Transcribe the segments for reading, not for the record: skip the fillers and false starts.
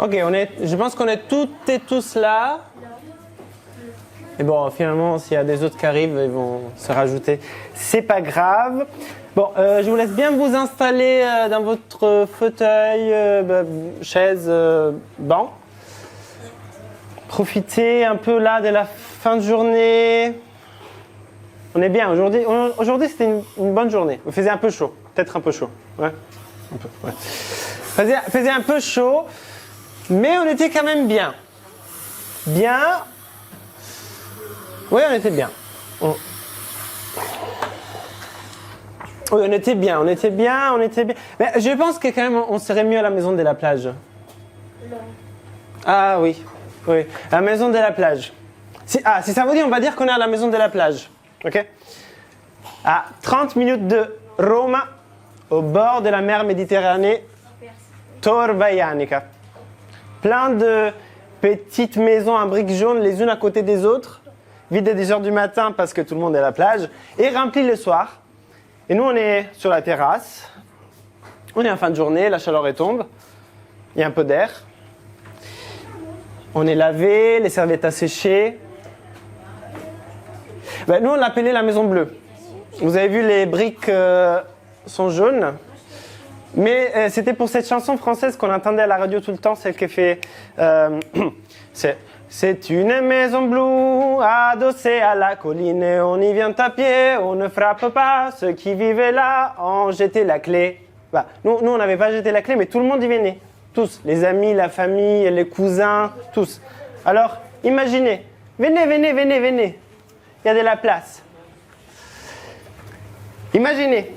Ok, je pense qu'on est toutes et tous là. Et bon, finalement, s'il y a des autres qui arrivent, ils vont se rajouter. C'est pas grave. Bon, je vous laisse bien vous installer dans votre fauteuil, chaise, banc. Profitez un peu là de la fin de journée. On est bien. Aujourd'hui c'était une bonne journée. Il faisait un peu chaud. Peut-être un peu chaud. Ouais. Un peu, ouais. Faisait un peu chaud. Mais on était quand même bien. Bien. Oui, on était bien. Oui, on était bien. Mais je pense que quand même on serait mieux à la maison de la plage. Non. Ah oui. La maison de la plage. Si ça vous dit, on va dire qu'on est à la maison de la plage. Ok? À 30 minutes de Rome, au bord de la mer Méditerranée, Tor Vaianica. Plein de petites maisons en briques jaunes, les unes à côté des autres, vides à 10 heures du matin parce que tout le monde est à la plage, et remplies le soir. Et nous, on est sur la terrasse. On est en fin de journée, la chaleur tombe. Il y a un peu d'air. On est lavé, les serviettes à sécher. Nous, on l'appelait la maison bleue. Vous avez vu, les briques sont jaunes. Mais c'était pour cette chanson française qu'on entendait à la radio tout le temps, celle qui fait... C'est une maison bleue adossée à la colline. On y vient à pied, on ne frappe pas. Ceux qui vivaient là ont jeté la clé. Nous, on n'avait pas jeté la clé, mais tout le monde y venait. Tous, les amis, la famille, les cousins, tous. Alors, imaginez, venez. Il y a de la place. Imaginez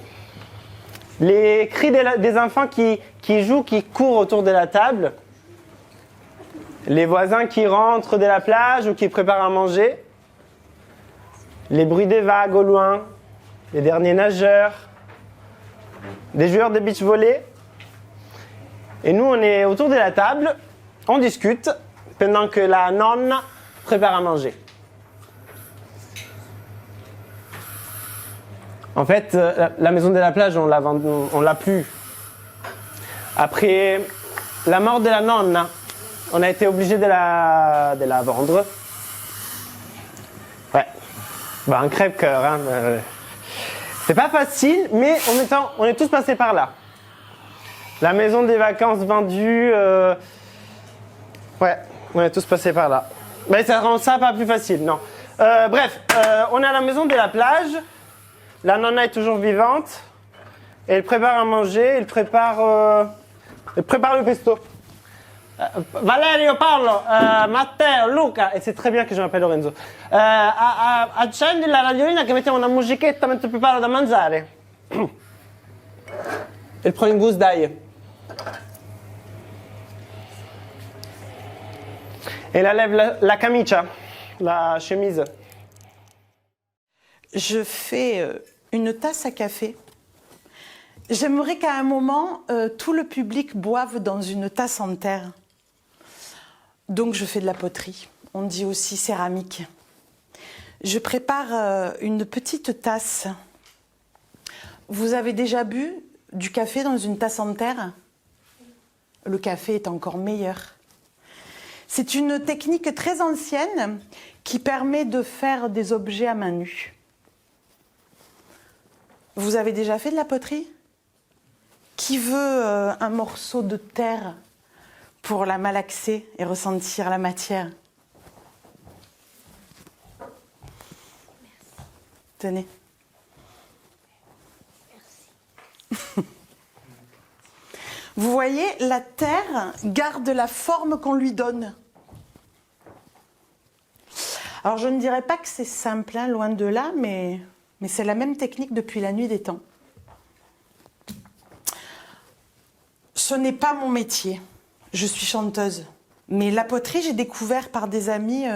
les cris des enfants qui jouent, qui courent autour de la table. Les voisins qui rentrent de la plage ou qui préparent à manger. Les bruits des vagues au loin. Les derniers nageurs. Des joueurs de beach volley. Et nous, on est autour de la table, on discute, pendant que la nonne prépare à manger. En fait, la maison de la plage, on l'a plus. Après la mort de la nonne, on a été obligé de la vendre. Ouais. Un crève-cœur. Hein. C'est pas facile, mais on est tous passés par là. La maison des vacances vendue, ouais, on est tous passés par là. Mais ça rend ça pas plus facile, non. Bref, on est à la maison de la plage. La nonna est toujours vivante. Et elle prépare à manger, elle prépare le pesto. Valerio, Paolo, Matteo, Luca, e c'est très bien che je m'appelle Lorenzo. Accendi la radiolina che mettiamo una musichetta mentre preparo da mangiare. Elle prend une gousse d'ail. Elle enlève la camicia, la chemise. Je fais une tasse à café. J'aimerais qu'à un moment, tout le public boive dans une tasse en terre. Donc je fais de la poterie. On dit aussi céramique. Je prépare une petite tasse. Vous avez déjà bu du café dans une tasse en terre? Le café est encore meilleur. C'est une technique très ancienne qui permet de faire des objets à main nue. Vous avez déjà fait de la poterie? Qui veut un morceau de terre pour la malaxer et ressentir la matière? Merci. Tenez. Merci. Vous voyez, la terre garde la forme qu'on lui donne. Alors je ne dirais pas que c'est simple, hein, loin de là, mais c'est la même technique depuis la nuit des temps. Ce n'est pas mon métier. Je suis chanteuse. Mais la poterie, j'ai découvert par des amis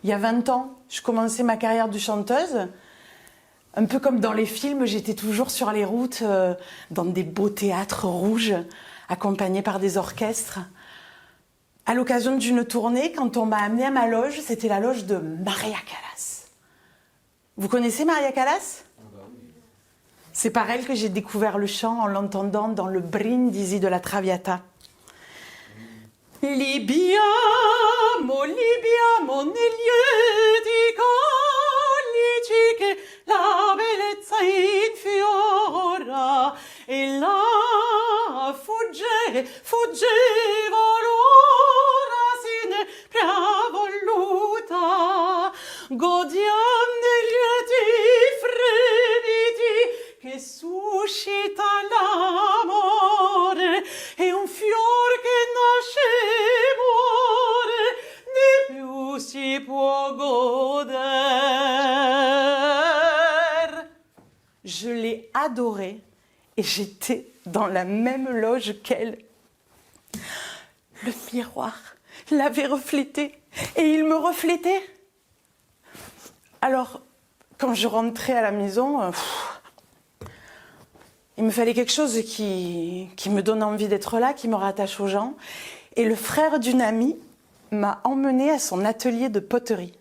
il y a 20 ans. Je commençais ma carrière de chanteuse. Un peu comme dans les films, j'étais toujours sur les routes, dans des beaux théâtres rouges, accompagnée par des orchestres. À l'occasion d'une tournée, quand on m'a amenée à ma loge, c'était la loge de Maria Callas. Vous connaissez Maria Callas? C'est par elle que j'ai découvert le chant en l'entendant dans le Brindisi de la Traviata. Libiamo, libiamo negli di collici che la bellezza infiora e là fuggeva l'ora sempre voluta, godiamo degli fremiti che suscita l'amore e un fior che nasce e muore, di più si può goder. Je l'ai adorée et j'étais dans la même loge qu'elle. Le miroir l'avait reflété et il me reflétait. Alors, quand je rentrais à la maison, il me fallait quelque chose qui me donne envie d'être là, qui me rattache aux gens. Et le frère d'une amie m'a emmenée à son atelier de poterie.